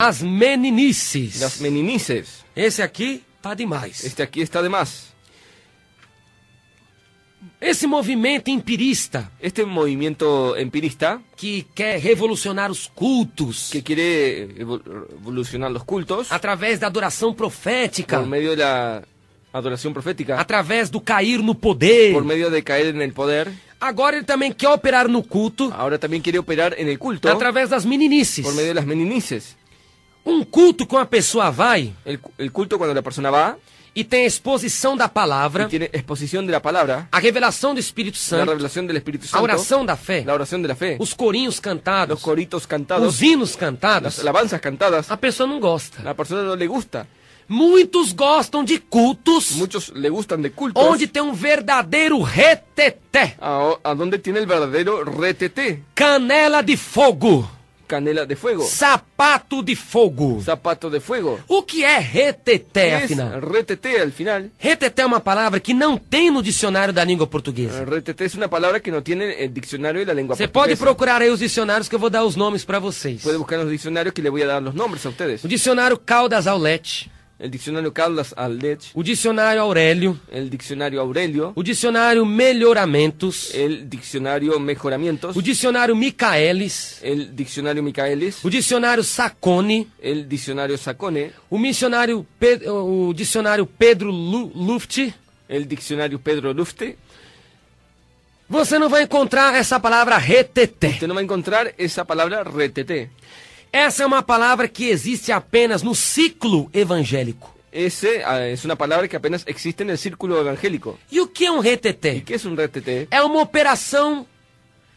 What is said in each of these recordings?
As meninices. Las meninices. Esse aqui tá demais. Este aquí está de más. Esse movimento empirista Este movimiento empirista que quer revolucionar os cultos que quiere evolucionar los cultos através da adoração profética, por medio de la adoración profética, através do cair no poder. por medio de caer en el poder, Agora ele também quer operar no culto ahora también quiere operar en el culto através das meninices. por medio de las meninices. Um culto com a pessoa vai El culto cuando la persona va e tem a exposição da y palavra, tiene exposición de la palabra, a revelação do Espírito la Santo, revelación del Espíritu a Santo, oração da fé, la oración de la fe, os corinhos cantados, los coritos cantados, os hinos cantados. las alabanzas cantadas. A pessoa não gosta. A la persona no le gusta. Muitos gostam de cultos Muchos le gustan de cultos onde tem um verdadeiro reteté, a donde tiene el verdadero reteté, canela de fogo, canela de fuego, sapato de fogo. zapato de fuego. O que é reteté, ¿Qué es afinal? reteté al final? Reteté é uma palavra que não tem no dicionário da língua portuguesa. Reteté es una palabra que no tiene el diccionario de la lengua Você pode portuguesa. procurar aí os dicionários que eu vou dar os nomes para vocês. Puede buscar en los diccionarios que le voy a dar los nombres a ustedes. O dicionário Caldas Aulete, El diccionario Caldas Aldech, o dicionário Aurélio, el diccionario Aurelio, o dicionário Melhoramentos, el diccionario Mejoramientos, o dicionário Micaelis, el diccionario Micaelis, o dicionário Sacone, el diccionario Sacone, o dicionário Pedro Luft. el diccionario Pedro Lufte. Você não vai encontrar essa palavra reteté. Usted no va a encontrar esa palabra reteté. Essa é uma palavra que existe apenas no ciclo evangélico. Ese es una palabra que apenas existe en el círculo evangélico. E o que é um ¿Y reteté? qué es un reteté? É uma operação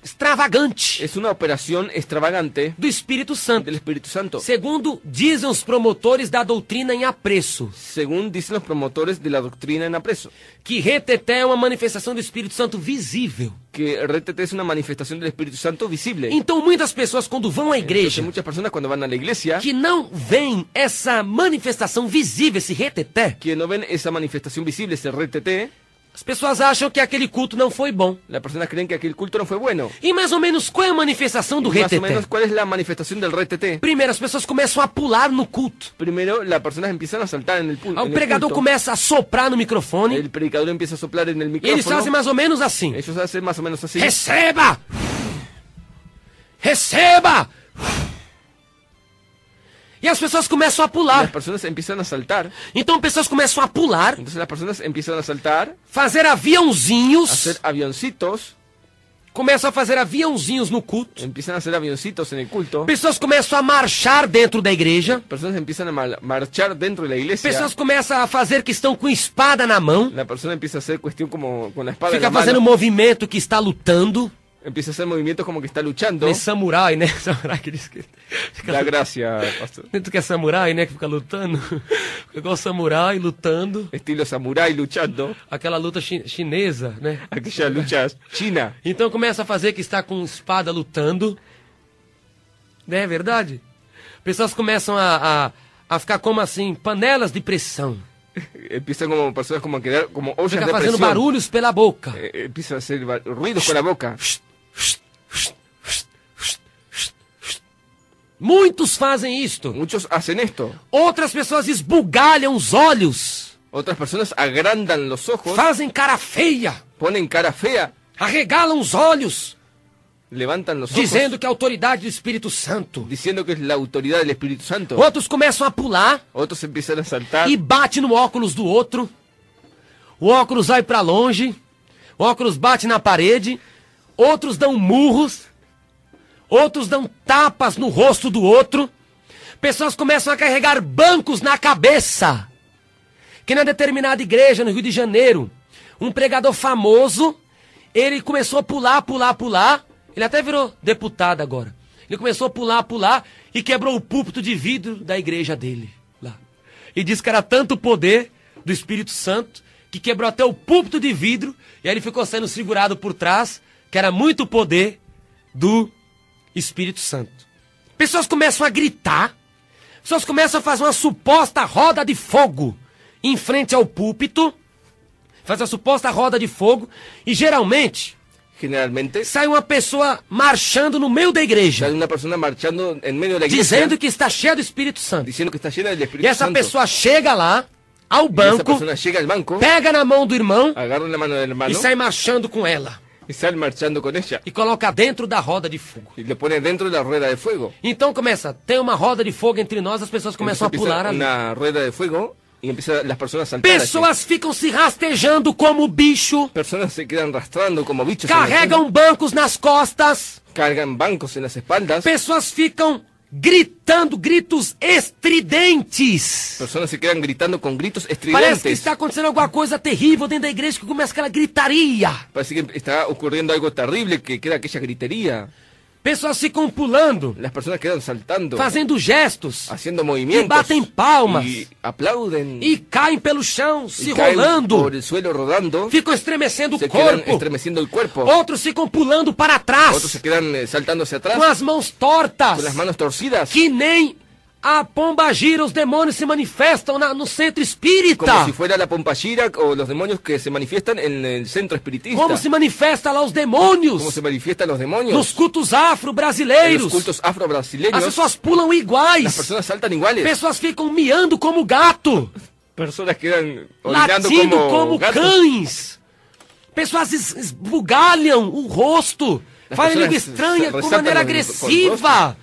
extravagante Es una operación extravagante do Espírito Santo, del Espíritu Santo. segundo dizem os promotores da doutrina em apreço, Según dicen los promotores de la doctrina en apreso, que reteté é uma manifestação do Espírito Santo visível. que reteté es una manifestación del Espíritu Santo visible. Então muitas pessoas quando vão à Entonces, igreja, muchas personas cuando van a la iglesia, que não veem essa manifestação visível, esse reteté, que no ven esa manifestación visible, ese reteté, as pessoas acham que aquele culto não foi bom. las personas creen que aquel culto no fue bueno. E mais ou menos qual é a manifestação do Más o reteté? menos, ¿cuál es la manifestación del reteté? Primeiro, as pessoas começam a pular no culto. Primero, las personas empiezan a saltar en el, O pregador começa a soprar no microfone. El predicador empieza a soplar en el E eles micrófono. fazem mais ou menos assim. Ellos hacen más o menos así. Receba! Receba! E as pessoas começam a Las pular. personas empiezan a saltar. Então pessoas começam a pular, Entonces las personas empiezan a saltar, fazer a aviãozinhos, hacer avioncitos. começam a fazer aviãozinhos no culto. Empiezan a hacer avioncitos en el culto. Pessoas começam a marchar dentro da igreja. Personas empiezan a marchar dentro de la iglesia. Pessoas começam a fazer que estão com espada na mão. La persona empieza a hacer cuestión como con la espada Fica en la fazendo mano. movimento que está lutando. Empieza a hacer movimientos como que está luchando. Nem samurai, né? Samurai que diz que fica Da gracia, pastor. Tu que é samurai, né? Que fica lutando. Fica igual samurai lutando. Estilo samurái luchando. Aquela luta chinesa, né? Aquella lucha china. Então começa a fazer que está com espada lutando. Não é verdade? Pessoas começam a ficar como assim, panelas de pressão. Empiezan como personas como a quedar como ollas Fica de fazendo presión. barulhos pela boca. Empiezan a hacer ruidos con la boca. Muitos fazem isto. Muchos hacen esto. Outras pessoas esbugalham os olhos. Otras personas agrandan los ojos, Fazem cara feia. ponen cara fea, Arregalam os olhos. levantan los ojos, Dizendo que é a autoridade do Espírito Santo. diciendo que es la autoridad del Espíritu Santo. Outros começam a pular Otros empiezan a saltar e bate no óculos do outro. O óculos vai pra longe. O óculos bate na parede. Outros dão murros. Outros dão tapas no rosto do outro. Pessoas começam a carregar bancos na cabeça. Que na determinada igreja no Rio de Janeiro, um pregador famoso, ele começou a pular. Ele até virou deputado agora. Ele começou a pular e quebrou o púlpito de vidro da igreja dele lá. E disse que era tanto poder do Espírito Santo que quebrou até o púlpito de vidro e aí ele ficou sendo segurado por trás, que era muito poder do Espírito Santo. Pessoas começam a gritar, pessoas começam a fazer uma suposta roda de fogo em frente ao púlpito, faz uma suposta roda de fogo e geralmente generalmente, sai uma pessoa marchando no meio da igreja, hay una persona marchando en medio de la iglesia, dizendo que está cheia do Espírito Santo. diciendo que está llena del E Espíritu essa Santo. pessoa chega lá, ao Y esa banco, persona llega al banco, pega na mão do irmão agarra la mano del e hermano sai marchando com ela. y sale marchando con ella. E coloca dentro da roda de fogo. Y le pone dentro de la rueda de fuego. Então começa, tem uma roda de fogo entre nós, as pessoas começam a Entonces pular empieza ali. una rueda de fuego y empiezan las personas a saltar. allí. Pessoas ficam se rastejando como bicho, Personas se quedan arrastrando como bichos. en el suelo, carregam bancos nas costas, cargan bancos en las espaldas. pessoas ficam gritando gritos estridentes. Personas se quedan gritando con gritos Parece que estridentes. está acontecendo alguma coisa terrível dentro da igreja que começa aquela gritaria. Parece que está ocurriendo algo terrible, que queda aquella gritería. Pessoas ficam pulando, Las personas quedan saltando, fazendo gestos, haciendo e movimientos. batem palmas, Y aplauden. e caem pelo chão, y se caen rolando, por el suelo rodando. ficam estremecendo o Se quedan corpo. estremeciendo el cuerpo. Outros ficam pulando para Otros trás, se quedan saltando hacia atrás com as mãos tortas, con las manos torcidas. que nem a pomba gira, os demônios se manifestam no centro Como espírita. si fuera la pompa-gira o los demonios que se manifiestan en el centro espiritista. Como se manifesta lá os Cómo demônios se manifiestan los demonios nos cultos en los afro-brasileiros. cultos As afro-brasileños. pessoas pulam Las iguais, personas saltan iguales. pessoas ficam miando como gato, Personas quedan orinando latindo como como gatos. cães. Pessoas esbugalham o rosto, As fazem língua pessoas estranha, se com maneira ressaltam com o agressiva.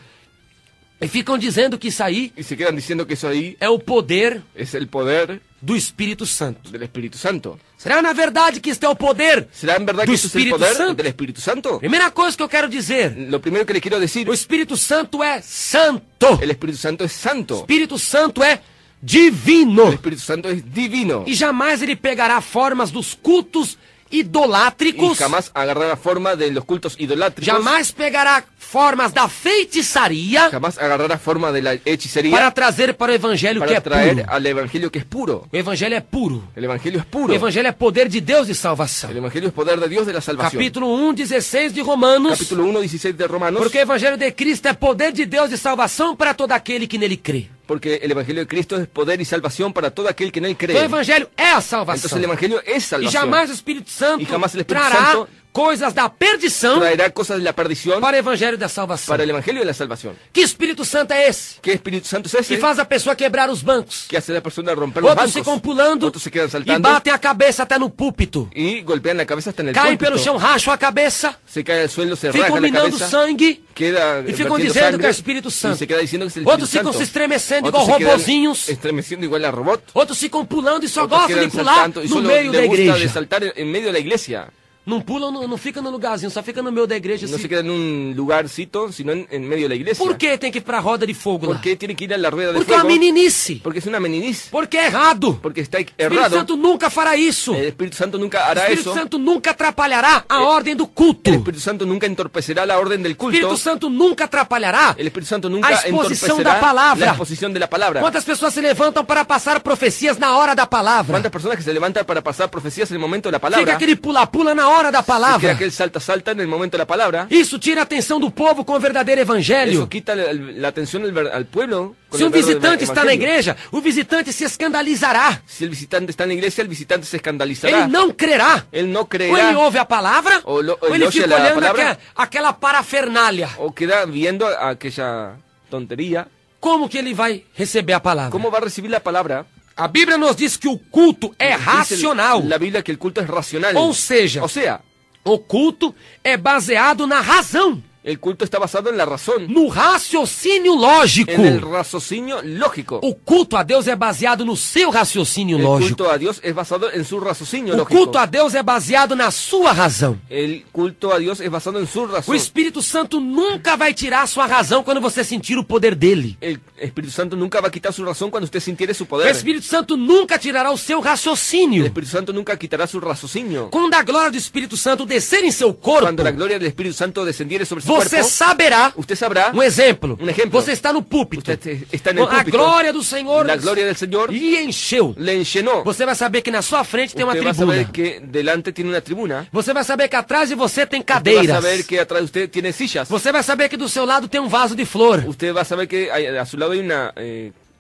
E ficam dizendo que isso aí Y se quedan diciendo que eso ahí é o poder es el poder do Espírito Santo. del Espíritu Santo. Será na verdade que isto é o poder ¿Será en verdad do que eso es el Espírito poder Santo? del Espíritu Santo? Primeira coisa que eu quero dizer, Lo primero que le quiero decir, o Espírito Santo é santo. el Espíritu Santo es O santo. Espírito Santo é El divino. Espíritu Santo es divino. E jamais ele pegará formas dos cultos Y idolátricos, jamás agarrará forma de los cultos idolátricos. jamais pegará formas da feitiçaria Jamás agarrará forma de la hechicería para trazer para o evangelho que para é traer puro. al evangelio que es puro. O evangelho é puro. El evangelio es O puro. evangelho é poder de Deus de salvação. El evangelio es poder de Dios de la salvación. Capítulo 1:16 de Romanos. Capítulo 1, 16 de Romanos. Porque o evangelho de Cristo é poder de Deus de salvação para todo aquele que nele crê. Porque el evangelio de Cristo es poder y salvación para todo aquel que en él cree. Então o evangelho é a Entonces salvação. el evangelio es E salvación. jamais o Espírito Santo E jamais o Espírito trará Santo coisas da perdição Traerá cosas de la perdición para o evangelho da salvação. para el evangelio de la salvación. Que Espírito Santo é esse? ¿Qué Espíritu Santo es ese? Que faz a pessoa quebrar os bancos. Que hace a la persona romper los Outros bancos. ficam pulando Otros se quedan e saltando batem a cabeça até no púlpito. y golpean la cabeza hasta en el Caem púlpito. pelo chão, racham a cabeça, Se cae al suelo, se ficam raja la minando cabeza, sangue queda e ficam vertiendo dizendo sangre, que é o Espírito y Santo. se queda diciendo que es el Outros Espíritu ficam Santo. se estremecendo Otros igual se quedan robozinhos. estremeciendo igual a robot. Outros ficam pulando e só Otros gostam de quedan pular saltando y no solo meio da le gusta de igreja. saltar en medio de la iglesia. Não pulam, não fica no lugarzinho, só fica no meio da igreja. No assim. se queda en un lugarcito, sino en medio de la iglesia. Por que tem que ir pra roda de fogo lá? ¿Por qué tiene que ir a la rueda de Porque é uma fuego? meninice. Porque es una meniniz. Porque é errado. Porque está O Espírito errado. Santo nunca fará isso. El Espíritu Santo nunca O hará Espírito eso. Santo nunca atrapalhará a ordem do culto. El O Espíritu Santo nunca entorpecerá la orden del culto. Espírito Santo nunca atrapalhará El Espíritu Santo a nunca exposição da entorpecerá palavra. la exposición de la palabra. Quantas pessoas se levantam para passar profecias na hora da palavra? ¿Cuántas personas que se levantan para pasar profecías en el momento de la Fica palabra? aquele pula-pula na hora da Se queda palavra. aquel salta-salta en el momento de la palabra. Isso tira a atenção do povo com o verdadeiro evangelho. Eso quita la atención al pueblo. con Se el um verdadero visitante está na evangelio. igreja, o visitante se escandalizará. Si el visitante está en la iglesia, el visitante se escandalizará. Ele não crerá. Él no Ou creerá. ele ouve a palavra, Ou ou ele ele ouve fica a olhando palavra. aquela parafernália. O queda viendo aquella tontería. Como que ele vai receber a palavra? ¿Cómo va a recibir la palabra? A Bíblia nos diz que o culto é Dice racional. la Biblia que el culto es racional. Ou seja, O sea, o culto é baseado na razão, el culto está basado en la razón, no raciocínio lógico. en el raciocinio lógico. O culto a Deus é baseado no seu raciocínio El lógico. culto a Dios es basado en su raciocinio O lógico. culto a Deus é baseado na sua razão. El culto a Dios es basado en su O razón. Espírito Santo nunca vai tirar a sua razão quando você sentir o poder dele. El Espíritu Santo nunca va a quitar su razón cuando usted sintiere su O poder. Espírito Santo nunca tirará o seu El raciocínio. Espíritu Santo nunca quitará su raciocinio. Quando a glória do Espírito Santo descer em seu corpo, Cuando la gloria del Espíritu Santo descendiere sobre su você cuerpo, saberá. usted sabrá, Exemplo. Um exemplo. Você está no púlpito. usted está en el A púlpito, glória do Senhor la gloria del Señor lhe encheu. le llenó. Você vai saber que na sua frente tem uma Usted va a tribuna. saber que delante tiene una tribuna. Você vai saber que atrás de você tem Usted va a cadeiras. saber que atrás de usted tiene sillas. Você vai saber que do seu lado tem um vaso de flor. Usted va a saber que a su lado hay una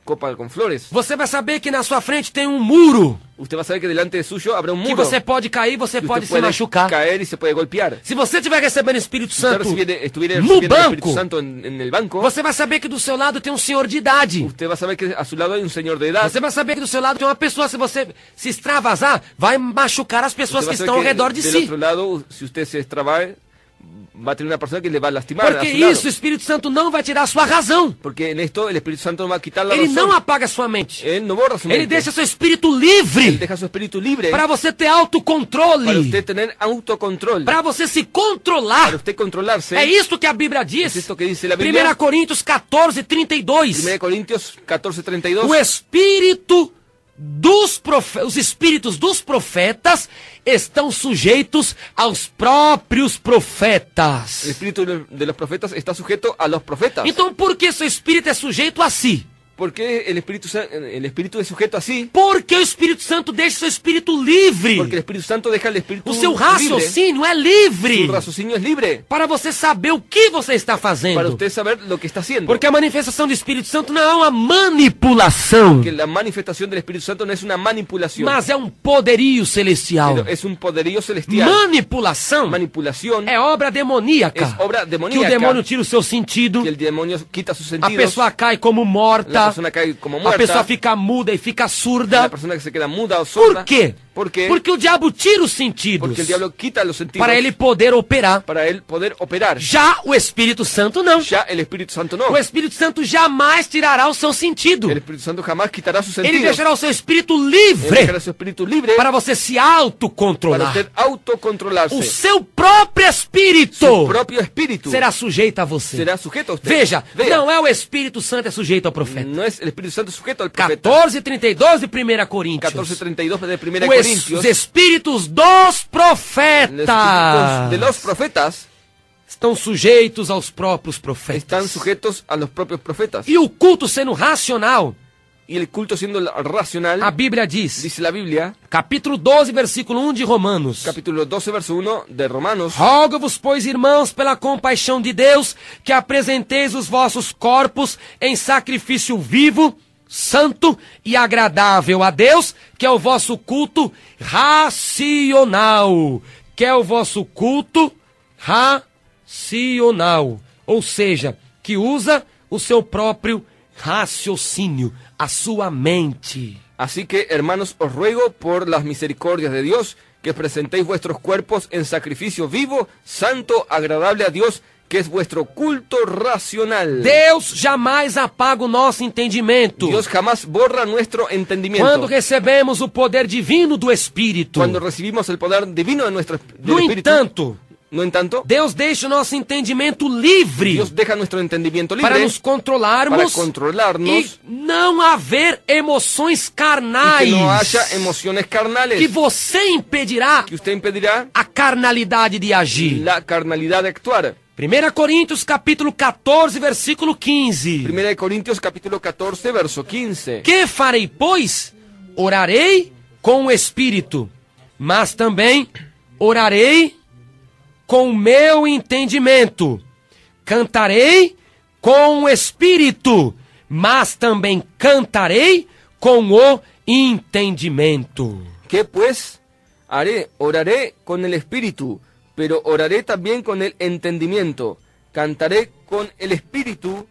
copa con flores. Você vai saber que na sua frente tem um muro Usted va a saber que delante de suyo habrá un que muro. você pode cair, você que pode usted se puede machucar. caer y se puede golpear. Se você estiver recebendo o Espírito Si usted Santo estuviera no recibiendo el Espíritu banco, Santo en el banco, você vai saber que do seu lado tem um senhor de idade. usted va a saber que a su lado hay un señor de edad. Você vai saber que do seu lado tem uma pessoa, se você se extravasar, vai machucar as pessoas Usted que va a estão ao saber redor de del si. otro lado, si usted se extravía, va a tener una persona que le va a lastimar Porque a su lado. isso, o Espírito Santo não vai tirar a sua razão. Porque en esto el Espíritu Santo no va a quitar la Ele razón. não apaga a sua mente. Él no borra su mente. Ele deixa seu espírito Él livre deja su espíritu libre para você ter para autocontrole, usted tener autocontrol. para você se Para controlar. usted controlarse. É isso que a Bíblia Es diz. esto que dice la 1 Biblia. Coríntios 14, 32. 1 Corintios 14:32. O espírito os espíritos dos profetas estão sujeitos aos próprios El profetas. espíritu de los profetas está sujeto a los profetas. Então por que seu espírito é sujeito a si? ¿Por qué el espíritu es sujeto así? Porque o Espírito Santo deixa seu espírito livre. Porque el Espíritu Santo deja el espíritu O seu libre. raciocínio é livre. Su raciocinio es libre. Para você saber o que você está Para fazendo. usted saber lo que está haciendo. Porque a manifestação do Espírito Santo não é uma manipulação, Que la manifestación del Espíritu Santo no es una manipulación. mas é um poderio celestial. Pero es un poderío celestial. Manipulação Manipulación é obra demoníaca. es obra Que o demoníaca. demônio tira o seu sentido, Que el demonio quita sus a sentidos. pessoa cai como La morta, persona cae como a muerta. pessoa fica muda e fica La surda. persona que se queda muda o sorda. Por quê? ¿Por qué? Porque o diabo tira os sentidos Porque el diablo quita los sentidos para ele poder operar. para él poder operar. Já o Espírito Santo não. Ya el Espíritu Santo no. O Espírito Santo jamais tirará o seu sentido. El Espíritu Santo jamás quitará sus Ele sentidos. deixará o seu espírito Él livre dejará su espíritu libre para você se para autocontrolar. usted autocontrolarse. O seu próprio espírito Su propio espíritu será sujeito a você. será sujeto a usted. Veja, Vea, não é o Espírito Santo é sujeito ao profeta. no es el Espíritu Santo sujeto al profeta. 14:32 de 1 Coríntios. 14:32 de 1 Os Corintios. espíritos dos Los espíritus profetas de los profetas estão sujeitos aos próprios profetas. están sujetos a los propios profetas. E o culto sendo racional, Y el culto siendo racional, a Bíblia diz, dice la Biblia, capítulo 12, versículo 1 de Romanos. capítulo 12, verso 1 de Romanos. Rogo-vos, pois, irmãos, pela compaixão de Deus, que apresenteis os vossos corpos em sacrifício vivo, santo e agradável a Deus, que é o vosso culto racional. Que é o vosso culto racional. Ou seja, que usa o seu próprio raciocínio, a sua mente. Así que, hermanos, os ruego por las misericordias de Dios que presentéis vuestros cuerpos en sacrificio vivo, santo, agradable a Dios, que es vuestro culto racional. Deus jamais apaga o nosso entendimento. Dios jamás borra nuestro entendimiento. Quando recebemos o poder divino do Espírito. Cuando recibimos el poder divino de del No Espíritu, entanto, no en tanto, Deus deixa o nosso entendimento livre Dios deja nuestro entendimiento libre para nos controlarmos para controlarnos e não haver emoções y carnais que no haya emociones carnales que você impedirá que usted impedirá a carnalidade de agir. la carnalidad de actuar. 1 Coríntios capítulo 14, versículo 15. 1 Corintios capítulo 14, verso 15. Que farei, pois? Orarei com o Espírito, mas também orarei com o meu entendimento. Cantarei com o Espírito, mas também cantarei com o entendimento. ¿Qué pues haré? Oraré con el Espíritu, pero oraré también con el entendimiento. Cantaré con el Espíritu,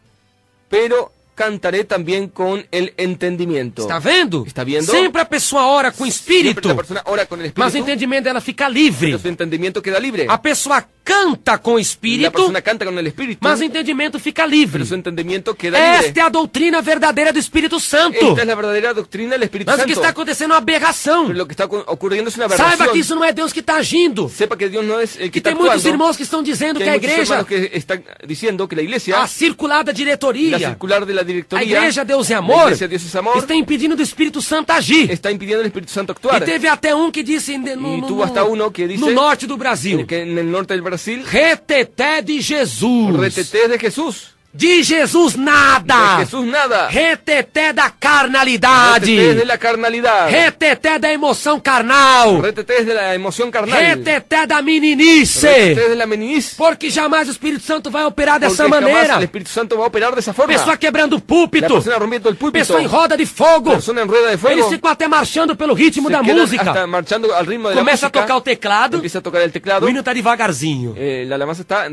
pero cantaré también con el entendimiento. Está vendo? Está vendo? Sempre a pessoa ora com o Siempre Espírito, la persona ora con el mas o Espíritu, entendimento dela fica livre. pero su entendimiento queda libre. A pessoa canta com o La Espírito, persona canta con el Espíritu, mas o entendimento fica livre. pero su entendimiento queda libre. Esta é a doutrina verdadeira do Espírito Santo. Esta es la verdadera doctrina del Espíritu Mas o que Santo. está acontecendo é uma aberração. Pero lo que está ocurriendo es una Saiba aberración. que isso não é Deus que está agindo. Sepa que Dios no es el que Que está tem muitos actuando. irmãos que estão dizendo Que que hay a muchos igreja, hermanos que están diciendo que la iglesia, a circular da la diretoria, circular de la a directoría, igreja Deus e la Amor, iglesia Dios es amor, está impedindo do Espírito Santo agir. está impidiendo al Espíritu Santo E actuar. teve até um que disse Y tuvo hasta uno que dice no norte do Brasil, que en el norte del Brasil, reteté de Jesus. reteté de Jesús. De Jesus De nada. Jesús nada. Reteté da carnalidade. Retetés de la carnalidad. Reteté da emoção carnal. Retetés de la emoción carnal. Reteté da meninice. Retetés de la meniniz. Porque jamais o Espírito Santo vai operar Porque dessa jamás maneira. el Espíritu Santo va a operar de esa forma. Pessoa quebrando o La púlpito. persona rompiendo el púlpito. Pessoa em roda de fogo. Persona en rueda de fuego. Eles ficam até marchando pelo ritmo Se da quedan música. hasta marchando al ritmo de la Começa a música. tocar o teclado. Empieza a tocar el teclado. O hino tá devagarzinho. La alabanza está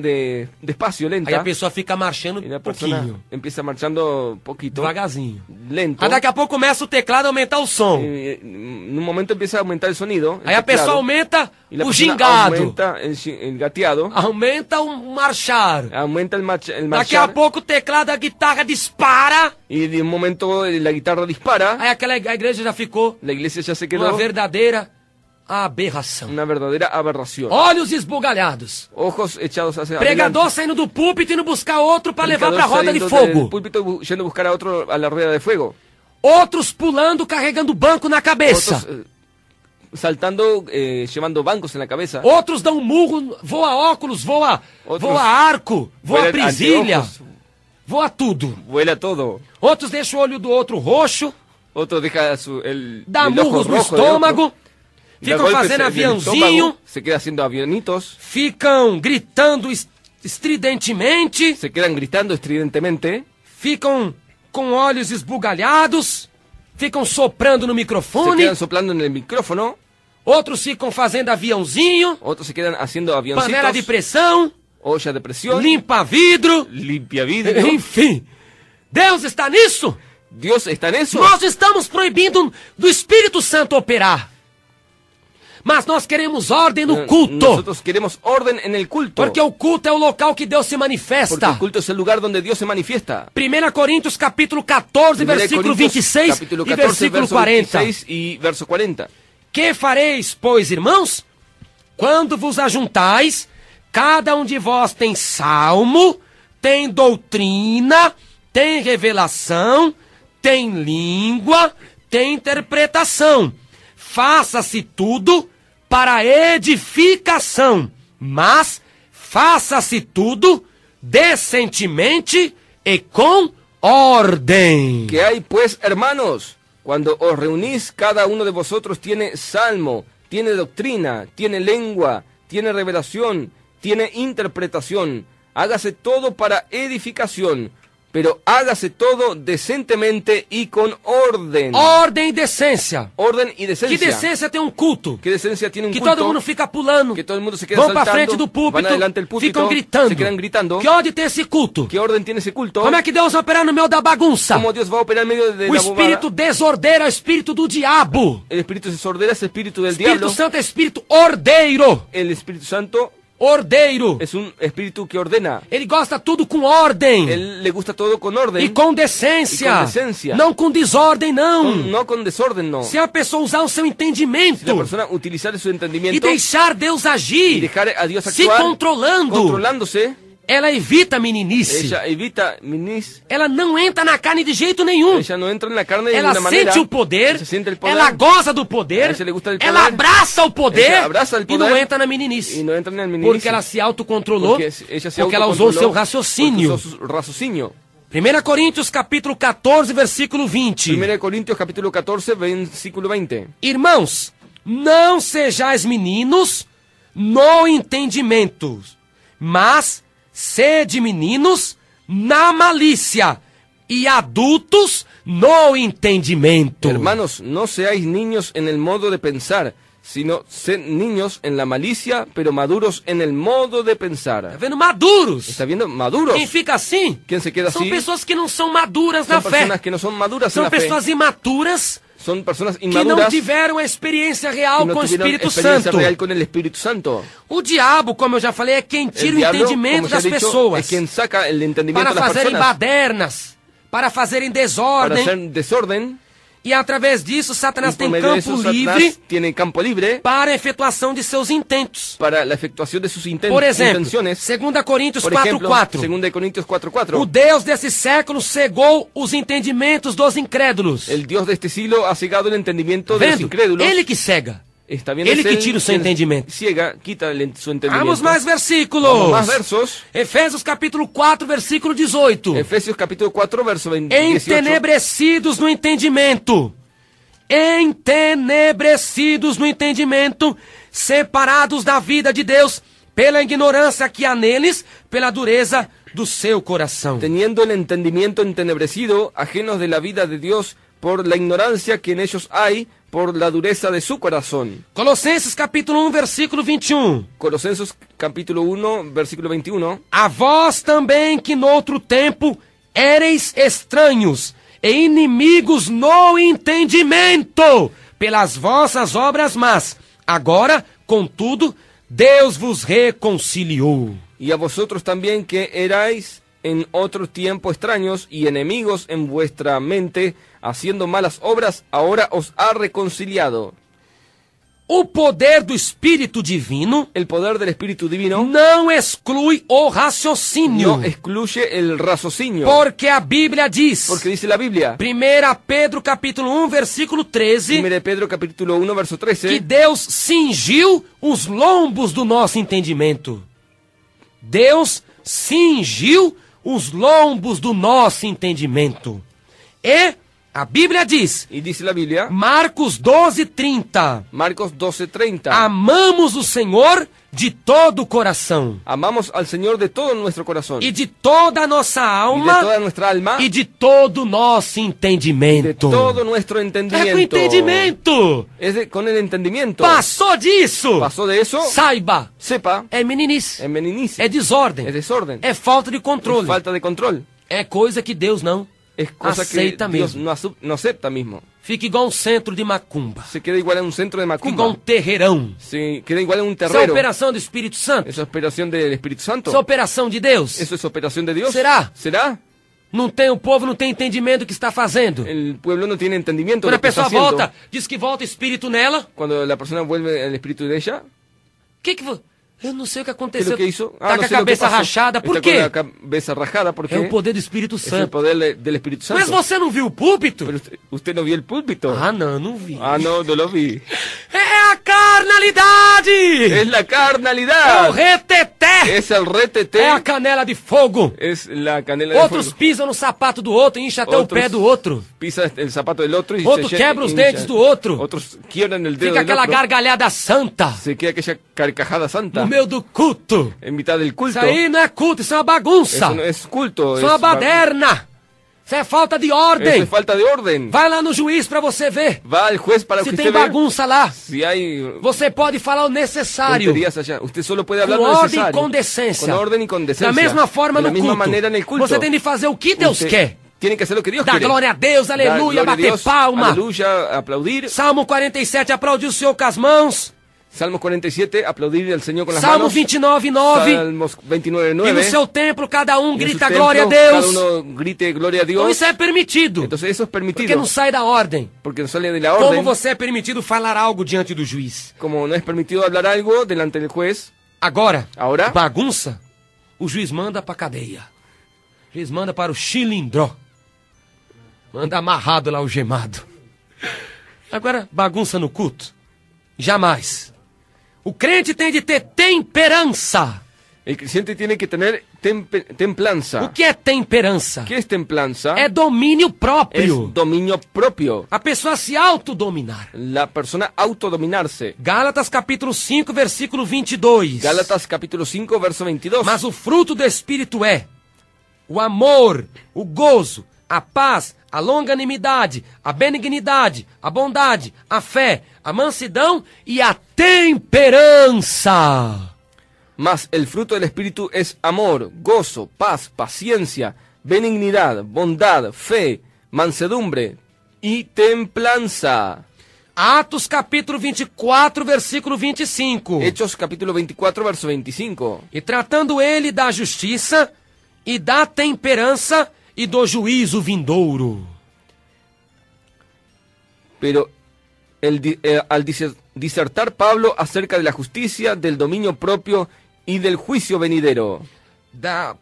despacio, lenta. Aí a pessoa fica marchando Y la um persona pouquinho. empieza marchando poquito. Devagarzinho. Lento. Aí daqui a pouco começa o teclado a aumentar o som. En un momento empieza a aumentar el sonido. el Aí a teclado, pessoa aumenta y la o persona gingado. aumenta el gateado. Aumenta o marchar. Aumenta el Daqui a marchar. pouco o teclado, a guitarra dispara. Y de un momento la guitarra dispara. Aí aquela a igreja já ficou La iglesia ya se uma quedó verdadeira aberração. una verdadera aberración. Olhos esbugalhados. Ojos echados hacia Pregador saindo do púlpito e indo buscar outro para levar Predicador pra roda de saliendo del fogo. púlpito yendo a buscar a otro a la rueda de fuego. Outros pulando, carregando banco na cabeça. Otros saltando, llevando bancos en la cabeza. Outros dão um murro, voa óculos, voa arco, voa vuelan presilha, anteojos. voa tudo. Vuela todo. Outros deixam o olho do outro roxo, Otro deja dá el ojo murros no rojo del estômago, ojo, da ficam golpes fazendo en el aviãozinho, estómago, se queda haciendo avionitos, ficam gritando estridentemente, se quedan gritando estridentemente, ficam com olhos esbugalhados, ficam soprando no se microfone, quedan soplando en el micrófono, outros ficam fazendo aviãozinho, otros se quedan haciendo panela de avioncitos, pressão, olla de presión, limpa vidro, limpia vidrio. enfim. Deus está nisso? Dios está en eso. Nós estamos proibindo do Espírito Santo operar. Mas nós queremos ordem no culto. Nosotros queremos orden en el culto. Porque o culto é o local que Deus se Porque manifesta. el culto es el lugar donde Dios se manifiesta. 1 Coríntios capítulo 14, 1 versículo Corintios, 26 capítulo e 14, versículo verso 40. 26 y verso 40. Que fareis, pois, irmãos? Quando vos ajuntais, cada de vós tem salmo, tem doutrina, tem revelação, tem língua, tem interpretação. Faça-se tudo para edificação, mas faça-se tudo decentemente e com ordem. ¿Qué hay pues, hermanos? Cuando os reunís, cada uno de vosotros tiene salmo, tiene doctrina, tiene lengua, tiene revelación, tiene interpretación. Hágase todo para edificación, pero hágase todo decentemente y con orden. Ordem e decência. Orden y Que decencia. decência tem um culto. ¿Qué decencia tiene un Que culto? todo mundo fica pulando. Que todo el mundo se queda Vão pra saltando, frente do púlpito, van adelante del púlpito, ficam gritando. se quedan gritando. Que ódio tem esse culto. ¿Qué orden tiene ese culto? Como é que Deus vai operar no meio da bagunça? ¿Cómo Dios va a operar en medio de O la espírito bobada? desordeiro é o espírito do diabo. El espíritu se sordera, es el espíritu del Espírito diablo. Santo é espírito ordeiro. El Espíritu Santo Ordeiro. es un espíritu que ordena. Ele gosta tudo com ordem. Él le gusta todo con orden. E com decência. E com decência. Não com desordem, não. No con desorden, no. Se a pessoa usar o seu Si entendimento la persona utilizar su e entendimiento deixar Deus y agir, dejar a Dios se actuar, controlando, controlándose, ela evita a meninice. ella evita minis, Ela não entra na carne de jeito nenhum. ella no entra en la carne de Ela ninguna manera. sente o poder, Ella siente el poder, ela goza do poder, A ella le gusta el ela poder, abraça o poder ella abraça el e não poder, entra na meninice. y no entra en el minis. Porque ela se autocontrolou, Porque ella se porque ela usou o seu autocontroló, raciocínio. porque usó su raciocinio. 1 Coríntios capítulo 14, versículo 20. 1 Corintios capítulo 14, versículo 20. Irmãos, não sejais meninos no entendimento, mas sede meninos na malícia e adultos no entendimento. Hermanos, no seáis niños en el modo de pensar, sino sed niños en la malicia, pero maduros en el modo de Tá pensar. vendo? Maduros. ¿Está viendo? Maduros. Quem fica assim ¿Quién se queda são así? pessoas que não são maduras na Son fé. personas que no son maduras en São la fe. pessoas imaturas Son personas que não inmaduras tiveram a experiência que real no com o tuvieron Espírito experiencia Santo. real con el Espíritu Santo. O diabo, como eu já falei, é quem tira El o diablo, entendimento como ya he das dicho, pessoas es quien saca el entendimiento para de las fazerem personas badernas, para fazerem para desordem. hacer desorden. E através disso, Satanás Y por tem medio de campo eso, livre Satanás tiene campo libre para a efetuação de seus intentos. para la efectuación de sus Por exemplo, intenciones. 2 Coríntios Por ejemplo, 4:4. 2 Corintios 4:4. O Deus desse século cegou os entendimentos dos incrédulos. El Dios de este siglo ha cegado el entendimiento de los Vendo? incrédulos. Ele que cega. está bien, Ele es que él tira o seu quien entendimento. ciega, quita su entendimiento. Vamos mais versículos. Vamos más versos. Efésios capítulo 4, versículo 18. Efesios capítulo 4, verso 18. Entenebrecidos no entendimento. Entenebrecidos no entendimento, separados da vida de Deus pela ignorância que há neles, pela dureza do seu coração. Teniendo el entendimiento entenebrecido, ajenos de la vida de Dios, por la ignorancia que en ellos hay, por la dureza de su corazón. Colossenses capítulo 1, versículo 21. Colosenses capítulo 1, versículo 21. A vós também que noutro tempo éreis estranhos e inimigos no entendimento, pelas vossas obras más. Agora, contudo, Deus vos reconciliou. Y a vosotros también que erais en otro tiempo extraños y enemigos en vuestra mente, haciendo malas obras, ahora os ha reconciliado. O poder do Espírito Divino El poder del Espíritu Divino não exclui o raciocínio. no excluye el raciocinio. Porque a Bíblia diz, Porque dice la Biblia, 1 Pedro capítulo 1, versículo 13, 1 Pedro capítulo 1, verso que 13, Deus cingiu os lombos do nosso entendimento. Deus cingiu os lombos do nosso entendimento. E a Bíblia diz, y dice la Biblia, Marcos 12:30, Marcos 12:30, amamos o Senhor de todo o coração, amamos al Señor de todo nuestro corazón, e de toda a nossa y de alma, toda nuestra alma, e de todo o nosso de entendimento. todo nuestro É com entendimiento. entendimento. Con el entendimiento. Passou disso. Pasó de eso, Saiba, sepa, é meninice, en meninice, é desordem, es desorden, é falta de es controle, falta de control, é coisa que Deus não es cosa aceita que Dios mesmo. no acepta mismo. Fica igual um centro de macumba, Se queda igual en un centro de fica igual um macumba, terreirão. se queda igual en un Isso é terrero. operação do Espírito Santo? Eso es operación del Espíritu Santo. Isso é operação de Deus? Eso es operación de Dios. ¿Será? ¿Será? Não tem, o povo não tem entendimento do que está fazendo. El pueblo no tiene entendimiento Quando de a lo que está pessoa haciendo. volta, diz que volta o Espírito nela, Cuando la persona vuelve al espíritu de ella, eu não sei o que ¿qué es aconteceu. lo que hizo? Tá no com a sé lo que cabeça pasó. rachada, por Está quê? con la cabeza rajada, ¿por qué? É o poder do Espírito Es el Santo. poder del Espíritu Santo. Mas você não viu o púlpito? Pero usted no vio el púlpito. Ah, não vi. Ah, no lo vi. É a carnalidade! Es la É o carnalidad. reteté! Es el retete. É a canela de fogo! Es la canela de Outros fuego. pisam no sapato do outro, incha até o Outros pé do outro. Pisa el zapato del otro y Outro se quebra os hincha. dentes do outro. Otros quiebran el dedo Fica del aquela otro. gargalhada santa Se queda aquella carcajada santa no meio do culto. en mitad del culto. Isso aí não é culto, isso é uma bagunça. Eso no es culto. Isso é uma baderna. Isso é falta de Eso ordem. es falta de orden. Vai lá no juiz pra você ver. Va al juez para Se que tem usted vea bagunça lá, si hay você pode falar o necessário. tonterías allá. Usted solo puede hablar Com lo ordem e necesario. com decência. Con orden y con decencia. Da mesma forma de no la misma culto. manera en el culto. Você tem de fazer o que Deus Usted quer. tiene que hacer lo que Dios Dar quiere. glória a Deus, Dar aleluia, gloria a bater Dios, palma. Aleluya, aplaudir. Salmo 47, aplaudir o Senhor com as mãos. Salmos 47, aplaudir al Señor con las Salmo manos. 29:9. Salmos 29, E 9. no seu templo cada um En su grita templo, glória a Cada Deus. uno grite gloria a Então Dios. isso é permitido. Entonces eso es Porque permitido. não sai da ordem. Porque no sale de la Como orden. você é permitido falar algo diante do juiz. Como no es permitido hablar algo delante del juez. Agora, Ahora, bagunça, o juiz manda pra cadeia. O juiz manda para o chilindró. Manda amarrado lá o gemado. Agora, bagunça no culto? Jamais. O crente tem de ter temperança. el creyente tiene que tener templanza. O que é temperança? ¿Qué es templanza? É domínio próprio. Es dominio propio. A pessoa se autodominar. La persona autodominarse. Gálatas capítulo 5, versículo 22. Gálatas capítulo 5, verso 22. Mas o fruto do Espírito é o amor, o gozo, a paz, a longanimidade, a benignidade, a bondade, a fé, a mansidão e a temperança. Mas el fruto del Espíritu es amor, gozo, paz, paciencia, benignidad, bondad, fe, mansedumbre y templanza. Atos capítulo 24, versículo 25. Hechos capítulo 24, verso 25. E tratando ele da justiça e da temperança e do juízo vindouro. Pero al disertar Pablo acerca de la justicia, del dominio propio y del juicio venidero.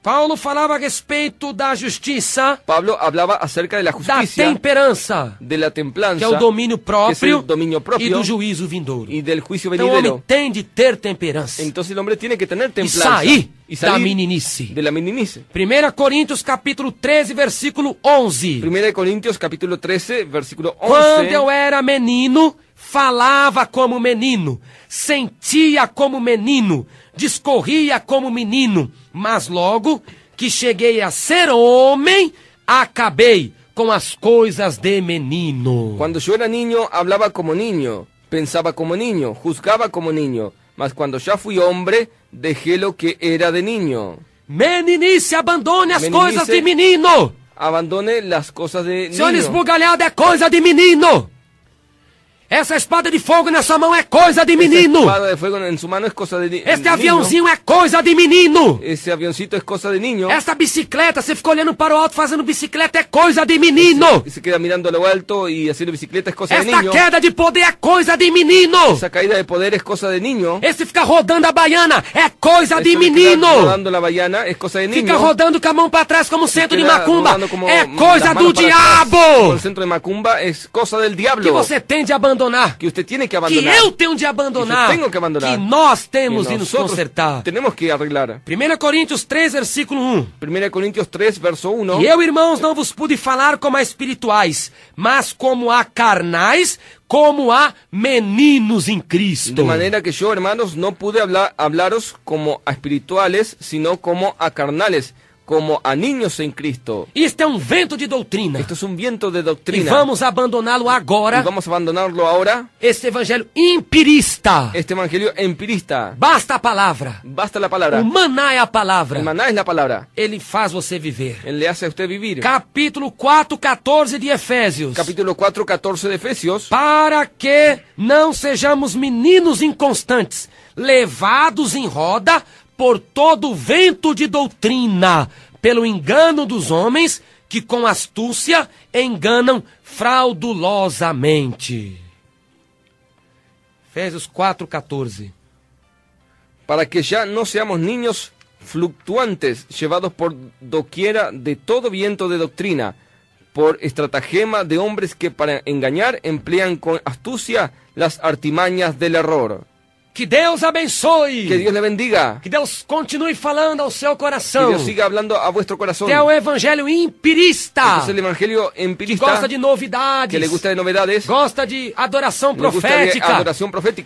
Paulo falava a respeito da justiça, Pablo hablaba acerca de la da justicia, temperança, de la templanza, que é o domínio que es próprio, el dominio e propio, do juízo vindouro. y del juicio Então o homem venidero. tem de ter temperança Entonces el hombre tiene que tener e templanza sair y da salir meninice. de la meninice. 1 Coríntios capítulo 13, versículo 11. 1 Corintios capítulo 13, versículo Quando 11. eu era menino, falava como menino, sentia como menino, discorria como menino, mas logo que cheguei a ser homem, acabei com as coisas de menino. Cuando yo era niño, hablaba como niño, pensaba como niño, juzgaba como niño. Mas cuando ya fui hombre, dejé lo que era de niño. Meninice, abandone as Meninice. coisas de menino. Abandone las cosas de Senhor niño. esbugalhado é coisa de menino. Essa espada de fogo na sua mão é coisa de Esa menino. espada de fuego en su mano es cosa de Este niño. aviãozinho é coisa de menino. Ese avioncito es cosa de niño. Esta bicicleta, você fica olhando para o alto fazendo bicicleta, é coisa de menino. Y se queda mirando a lo alto y haciendo bicicleta es cosa de Esta niño. queda de poder é coisa de menino. Esa caída de poder es cosa de niño. Esse ficar rodando a baiana é coisa de Eso de quedar menino. rodando la baiana es cosa de niño. Fica rodando com a mão para trás como centro de Queda macumba. rodando como É las coisa manos do para atrás, como diabo. el centro de macumba es cosa del diablo. Que você tem de abandonar. Que usted tiene que Que abandonar. eu tenho de abandonar. Que eu tenho que abandonar. Que nós temos Que de nos nosotros consertar. tenemos que arreglar. 1 Coríntios 3, versículo 1. 1 Corintios 3, verso 1. E eu, irmãos, não vos pude falar como a espirituais, mas como a carnais, como a meninos em Cristo. De manera que yo, hermanos, no pude hablaros como a espirituales, sino como a carnales, como a niños en Cristo. Isto é um vento de doutrina. Esto es un viento de E doctrina. vamos abandoná-lo Y agora, vamos a abandonarlo ahora, este evangelho empirista. este evangelio empirista. Basta a palavra. Basta la palabra. O maná é a palavra. El maná es la palabra. Ele faz você viver. Él le hace a usted vivir. Capítulo 4, 14 de Efésios. Capítulo 4, 14 de Efesios. Para que não sejamos meninos inconstantes, levados em roda por todo o vento de doutrina, pelo engano dos homens que com astúcia enganam fraudulosamente. Efésios 4:14. Para que ya no seamos niños fluctuantes, llevados por doquiera de todo viento de doctrina, por estratagema de hombres que para engañar emplean con astucia las artimañas del error. Que Deus abençoe. Que Dios le bendiga. Que Deus continue falando ao seu Que coração. Dios siga hablando a vuestro corazón. Que é o evangelho empirista. Este es el evangelio Que empirista, gosta de novidades. que le gusta de novedades, Gosta de adoração le gusta de profética. adoración profética.